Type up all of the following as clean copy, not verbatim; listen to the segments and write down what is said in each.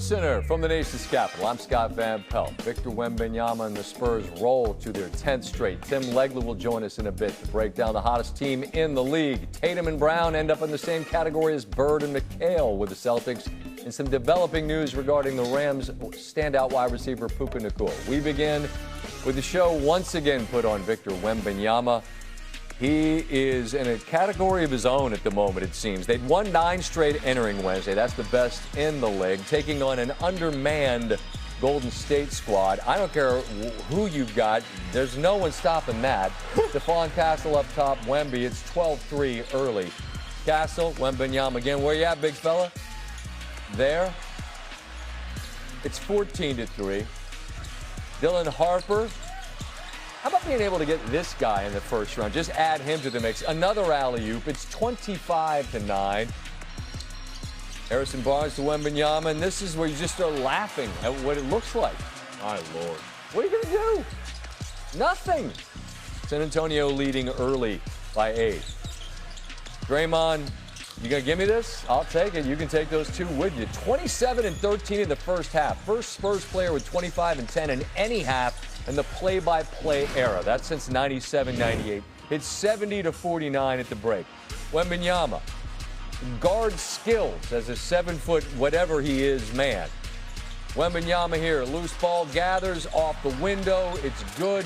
SportsCenter from the nation's capital. I'm Scott Van Pelt. Victor Wembanyama and the Spurs roll to their 10th straight. Tim Legler will join us in a bit to break down the hottest team in the league. Tatum and Brown end up in the same category as Bird and McHale with the Celtics, and some developing news regarding the Rams' standout wide receiver Puka Nacua. We begin with the show once again put on Victor Wembanyama. He is in a category of his own at the moment, it seems. They'd won 9 straight entering Wednesday. That's the best in the league, taking on an undermanned Golden State squad. I don't care who you've got. There's no one stopping that. Stephon Castle up top, Wemby. It's 12-3 early. Castle, Wembanyama again. Where you at, big fella? There. It's 14-3. Dylan Harper. How about being able to get this guy in the first round? Just add him to the mix. Another alley-oop. It's 25-9. Harrison Barnes to Wembanyama, and this is where you just start laughing at what it looks like. My Lord. What are you going to do? Nothing. San Antonio leading early by 8. Draymond, you going to give me this? I'll take it. You can take those two with you. 27-13 in the first half. First Spurs player with 25 and 10 in any half in the play-by-play era. That's since 97-98. It's 70-49 at the break. Wembanyama, guard skills as a 7-foot whatever he is man. Wembanyama here, loose ball gathers off the window. It's good.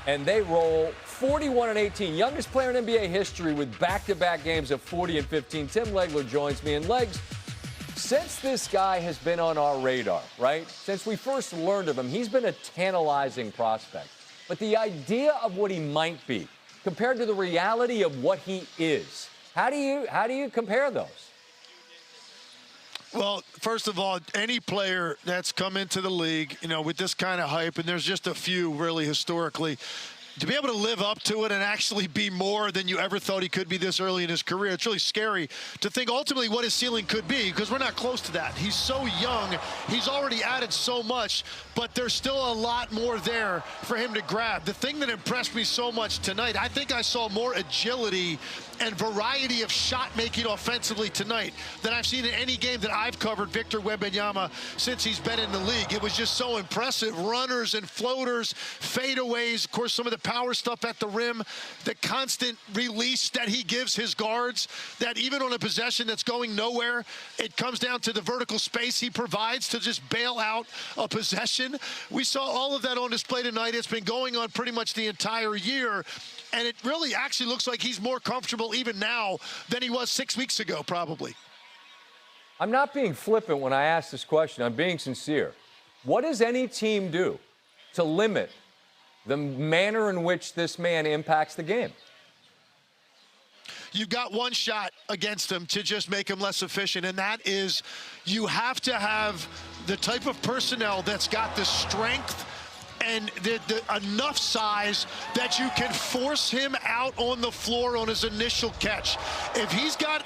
And they roll 41-18. Youngest player in NBA history with back-to-back games of 40 and 15. Tim Legler joins me. And Legs, since this guy has been on our radar, right? Since we first learned of him, he's been a tantalizing prospect. But the idea of what he might be compared to the reality of what he is, how do you compare those? Well, first of all, any player that's come into the league, with this kind of hype, and there's just a few really historically, to be able to live up to it and actually be more than you ever thought he could be this early in his career, it's really scary to think ultimately what his ceiling could be, because we're not close to that. He's so young. He's already added so much, but there's still a lot more there for him to grab. The thing that impressed me so much tonight, I think I saw more agility and variety of shot making offensively tonight than I've seen in any game that I've covered Victor Wembanyama since he's been in the league. It was just so impressive. Runners and floaters, fadeaways, of course, some of the power stuff at the rim, the constant release that he gives his guards, that even on a possession that's going nowhere, it comes down to the vertical space he provides to just bail out a possession. We saw all of that on display tonight. It's been going on pretty much the entire year. And it really actually looks like he's more comfortable even now than he was 6 weeks ago, probably. I'm not being flippant when I ask this question. I'm being sincere. What does any team do to limit the manner in which this man impacts the game? You've got one shot against him to just make him less efficient, and that is you have to have the type of personnel that's got the strength and enough size that you can force him out on the floor on his initial catch. If he's got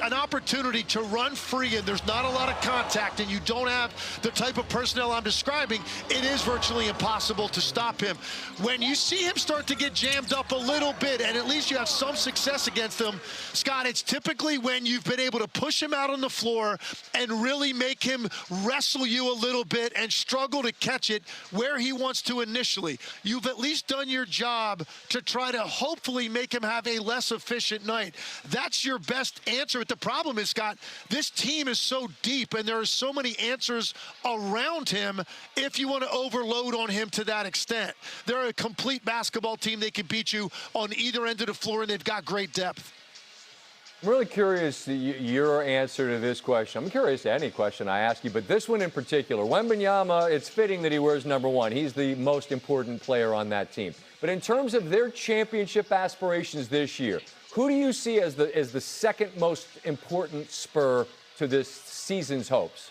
an opportunity to run free and there's not a lot of contact and you don't have the type of personnel I'm describing, it is virtually impossible to stop him. When you see him start to get jammed up a little bit and at least you have some success against him, Scott, it's typically when you've been able to push him out on the floor and really make him wrestle you a little bit and struggle to catch it where he wants to initially. You've at least done your job to try to hopefully make him have a less efficient night. That's your best answer. But the problem is, Scott, this team is so deep and there are so many answers around him if you want to overload on him to that extent. They're a complete basketball team. They can beat you on either end of the floor, and they've got great depth. I'm really curious your answer to this question. I'm curious to any question I ask you, but this one in particular. Wembanyama, it's fitting that he wears number 1. He's the most important player on that team. But in terms of their championship aspirations this year, who do you see as the second most important spur to this season's hopes?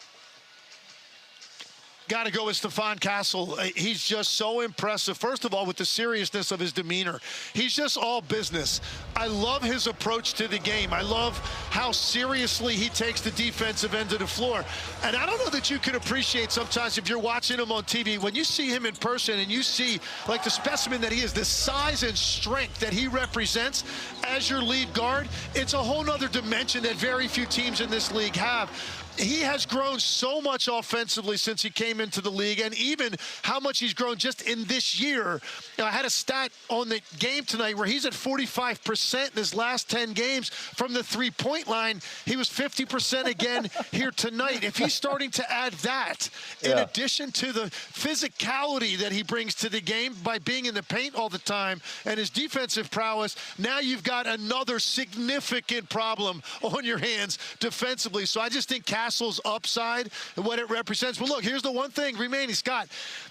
Got to go with Stephon Castle. He's just so impressive. First of all, with the seriousness of his demeanor. He's just all business. I love his approach to the game. I love how seriously he takes the defensive end of the floor. And I don't know that you can appreciate sometimes if you're watching him on TV, when you see him in person and you see like the specimen that he is, the size and strength that he represents as your lead guard, it's a whole nother dimension that very few teams in this league have. he has grown so much offensively since he came into the league, and even how much he's grown just in this year. I had a stat on the game tonight where he's at 45% in his last 10 games from the three-point line. He was 50% again here tonight. If he's starting to add that, in addition to the physicality that he brings to the game by being in the paint all the time and his defensive prowess, now you've got another significant problem on your hands defensively. So I just think Castle's upside and what it represents. But look, here's the one thing remaining, Scott.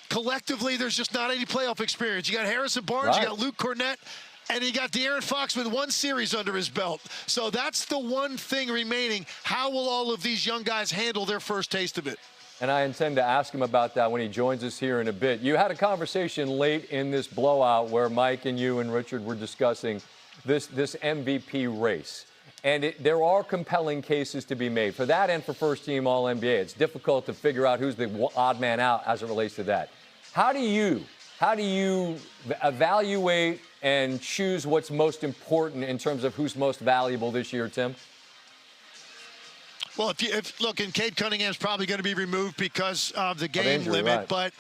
Collectively, there's just not any playoff experience. You got Harrison Barnes, you got Luke Cornett, and you got De'Aaron Fox with one series under his belt. So that's the one thing remaining. How will all of these young guys handle their first taste of it? And I intend to ask him about that when he joins us here in a bit. You had a conversation late in this blowout where Mike and you and Richard were discussing this MVP race. And there are compelling cases to be made for that and for first-team All-NBA. It's difficult to figure out who's the odd man out as it relates to that. How do you evaluate and choose what's most important in terms of who's most valuable this year, Tim? Well, look, and Cade Cunningham's probably going to be removed because of the game limit, right. But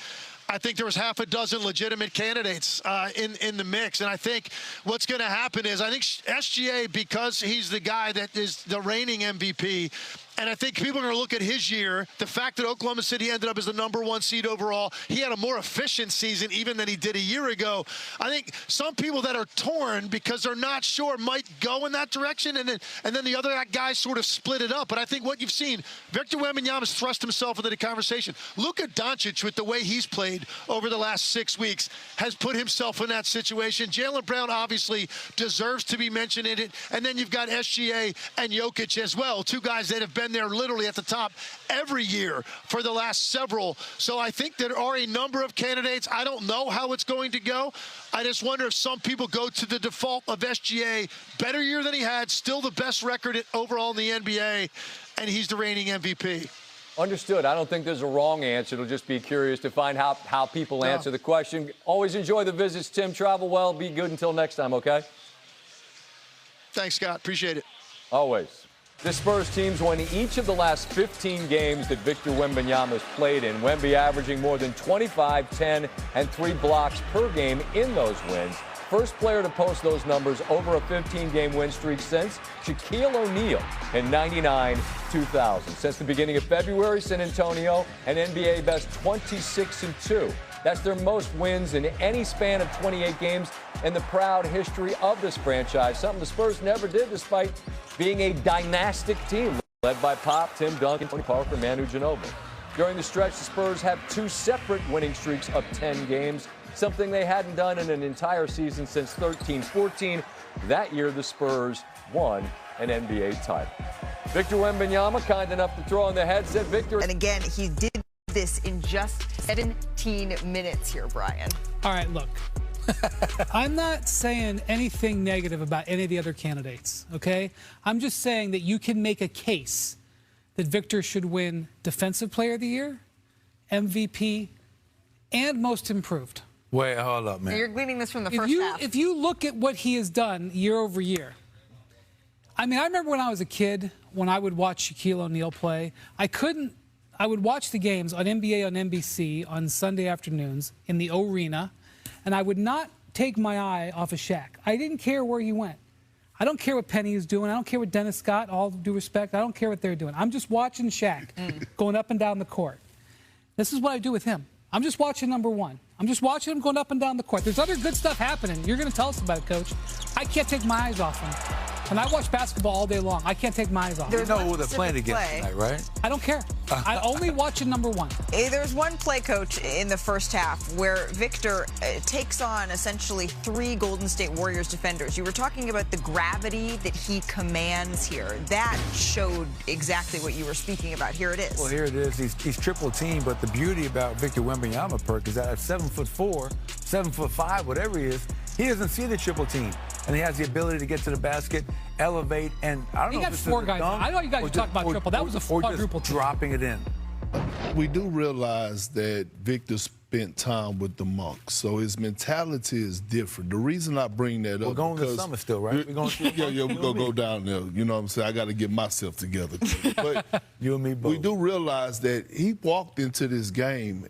I think there was half a dozen legitimate candidates in the mix. And I think what's going to happen is I think SGA, because he's the guy that is the reigning MVP, and I think people are going to look at his year, the fact that Oklahoma City ended up as the #1 seed overall. He had a more efficient season even than he did a year ago. I think some people that are torn because they're not sure might go in that direction, and then the other guys sort of split it up. But I think what you've seen, Victor Wembanyama has thrust himself into the conversation. Luka Doncic, with the way he's played over the last 6 weeks, has put himself in that situation. Jaylen Brown obviously deserves to be mentioned in it. And then you've got SGA and Jokic as well, two guys that have been there literally at the top every year for the last several. So I think there are a number of candidates. I don't know how it's going to go. I just wonder if some people go to the default of SGA. Better year than he had, still the best record overall in the NBA, and he's the reigning MVP. Understood. I don't think there's a wrong answer. It'll just be curious to find how people answer the question. Always enjoy the visits, Tim. Travel well. Be good until next time, okay? Thanks, Scott. Appreciate it. Always. The Spurs teams won each of the last 15 games that Victor Wembanyama has played in. Wemby averaging more than 25, 10, and 3 blocks per game in those wins. First player to post those numbers over a 15-game win streak since Shaquille O'Neal in 99-2000. Since the beginning of February, San Antonio, an NBA best 26-2. That's their most wins in any span of 28 games in the proud history of this franchise, something the Spurs never did despite being a dynastic team led by Pop, Tim Duncan, Tony Parker, Manu Ginobili. During the stretch, the Spurs have 2 separate winning streaks of 10 games, something they hadn't done in an entire season since 13-14. That year, the Spurs won an NBA title. Victor Wembanyama, kind enough to throw on the headset. Victor. And again, he did this in just 17 minutes here, Brian. All right, look. I'm not saying anything negative about any of the other candidates, okay? I'm just saying that you can make a case that Victor should win Defensive Player of the Year, MVP, and Most Improved. Wait, hold up, man. So you're gleaning this from the first half. If you look at what he has done year over year, I mean, I remember when I was a kid, when I would watch Shaquille O'Neal play, I would watch the games on NBA on NBC on Sunday afternoons in the arena, and I would not take my eye off of Shaq. I didn't care where he went. I don't care what Penny is doing. I don't care what Dennis Scott, all due respect. I don't care what they're doing. I'm just watching Shaq going up and down the court. This is what I do with him. I'm just watching number one. I'm just watching him going up and down the court. There's other good stuff happening. You're going to tell us about it, Coach. I can't take my eyes off him. And I watch basketball all day long. I can't take my eyes off. You know who they're playing against tonight, right? I don't care. I only watch it number one. There's one play, Coach, in the first half where Victor takes on essentially 3 Golden State Warriors defenders. You were talking about the gravity that he commands here. That showed exactly what you were speaking about. Here it is. Well, here it is. He's triple teamed, but the beauty about Victor Wembanyama, Perk, is that at 7'4", 7'5", whatever he is, he doesn't see the triple team. And he has the ability to get to the basket, elevate, and I don't know if this is a dunk. I know you guys talk about triple. That was a quadruple team. Dropping it in. We do realize that Victor spent time with the monks, so his mentality is different. The reason I bring that up, we're going to the summer still, right? We're going to we're gonna go down there. You know what I'm saying? I got to get myself together. But you and me both. We do realize that he walked into this game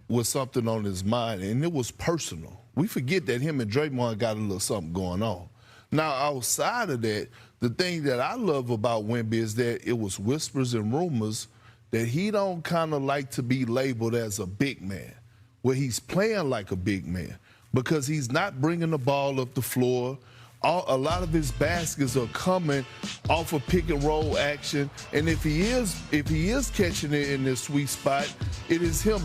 with something on his mind, and it was personal. We forget that him and Draymond got a little something going on. Now, outside of that, the thing that I love about Wemby is that it was whispers and rumors that he don't kind of like to be labeled as a big man, where he's playing like a big man because he's not bringing the ball up the floor. A lot of his baskets are coming off of pick and roll action, and if he is catching it in this sweet spot, it is him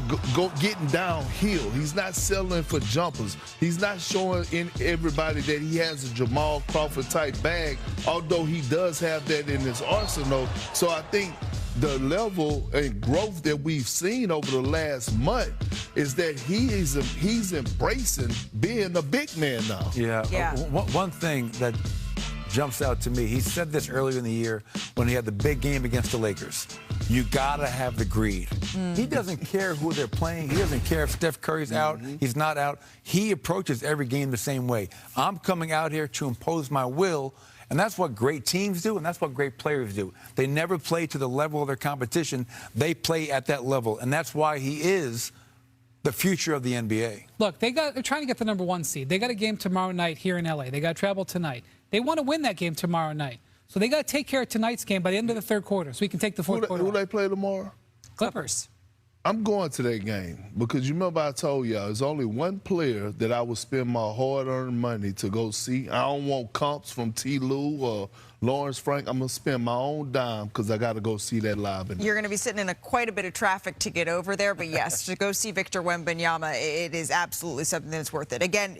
getting downhill. He's not settling for jumpers. He's not showing everybody that he has a Jamal Crawford type bag, although he does have that in his arsenal. So I think the level and growth that we've seen over the last month is that he's embracing being a big man now. Yeah. One thing that jumps out to me, he said this earlier in the year when he had the big game against the Lakers. You got to have the greed. He doesn't care who they're playing. He doesn't care if Steph Curry's out, he's not out. He approaches every game the same way. I'm coming out here to impose my will. And that's what great teams do, and that's what great players do. They never play to the level of their competition. They play at that level, and that's why he is the future of the NBA. Look, they're trying to get the #1 seed. They got a game tomorrow night here in LA. They got to travel tonight. They want to win that game tomorrow night. So they got to take care of tonight's game by the end of the third quarter so we can take the fourth quarter. Who they play tomorrow? Clippers. I'm going to that game because you remember I told y'all there's only one player that I would spend my hard-earned money to go see. I don't want comps from T. Lue or Lawrence Frank. I'm going to spend my own dime because I got to go see that live. You're going to be sitting in quite a bit of traffic to get over there, but yes, to go see Victor Wembanyama, it is absolutely something that's worth it. Again,